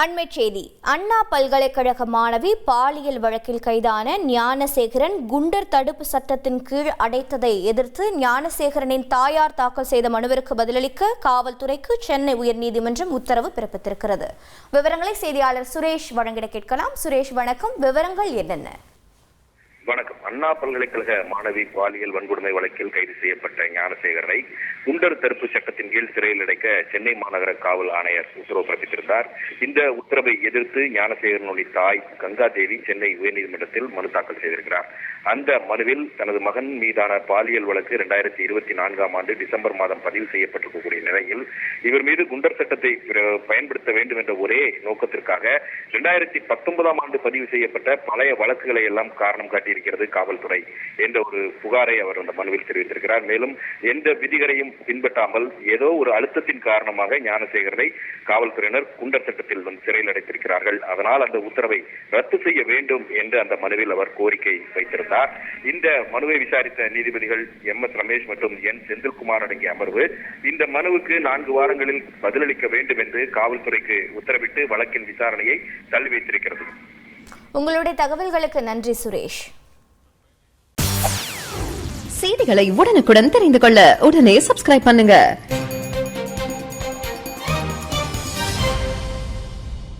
அண்மை செய்தி. அண்ணா பல்கலைக்கழக மாணவி பாலியல் வழக்கில் கைதான ஞானசேகரன் குண்டர் தடுப்பு சட்டத்தின் கீழ் அடைத்ததை எதிர்த்து ஞானசேகரனின் தாயார் தாக்கல் செய்த மனுவிற்கு பதிலளிக்க காவல்துறைக்கு சென்னை உயர்நீதிமன்றம் உத்தரவு பிறப்பித்திருக்கிறது. விவரங்களை செய்தியாளர் சுரேஷ் வழங்கிட கேட்கலாம். சுரேஷ், வணக்கம். விவரங்கள் என்னென்ன? வணக்கம். அண்ணா பல்கலைக்கழக மாணவி பாலியல் வன்கொடுமை வழக்கில் கைது செய்யப்பட்ட ஞானசேகரனை குண்டர் தடுப்பு சட்டத்தின் கீழ் சிறையில் அடைக்க சென்னை மாநகர காவல் ஆணையர் உத்தரவு பிறப்பித்திருந்தார். இந்த உத்தரவை எதிர்த்து ஞானசேகரனுடைய தாய் கங்காதேவி சென்னை உயர்நீதிமன்றத்தில் மனு தாக்கல் செய்திருக்கிறார். அந்த மனுவில் தனது மகன் மீதான பாலியல் வழக்கு 2024ஆம் ஆண்டு டிசம்பர் மாதம் பதிவு செய்யப்பட்டிருக்கக்கூடிய நிலையில் இவர் மீது குண்டர் சட்டத்தை பயன்படுத்த வேண்டும் என்ற ஒரே நோக்கத்திற்காக 2019ஆம் ஆண்டு பதிவு செய்யப்பட்ட பழைய வழக்குகளை எல்லாம் காரணம் காட்டியிருக்கிறது காவல்துறை என்ற ஒரு புகாரை அவர் அந்த மனுவில் தெரிவித்திருக்கிறார். மேலும் எந்த விதிகளையும் பின்பற்றாமல் ஏதோ ஒரு அழுத்தத்தின் காரணமாக ஞானசேகரனை காவல்துறையினர் குண்டர் சட்டத்தில் சிறையில் அடைத்திருக்கிறார்கள். அதனால் அந்த உத்தரவை ரத்து செய்ய வேண்டும் என்று அந்த மனுவில் அவர் கோரிக்கை வைத்திருந்தார். இந்த மனுவை விசாரித்த நீதிபதிகள் MS ரமேஷ் மற்றும் N செந்தில்குமார் அடங்கிய அமர்வு இந்த மனுவுக்கு 4 வாரங்களில் பதிலளிக்க வேண்டும் என்று காவல்துறைக்கு உத்தரவிட்டு வழக்கின் விசாரணையை தள்ளி வைத்திருக்கிறது. உங்களுடைய தகவல்களுக்கு நன்றி சுரேஷ். செய்திகளை உடனுக்குடன் தெரிந்து கொள்ள உடனே சப்ஸ்கிரைப் பண்ணுங்க.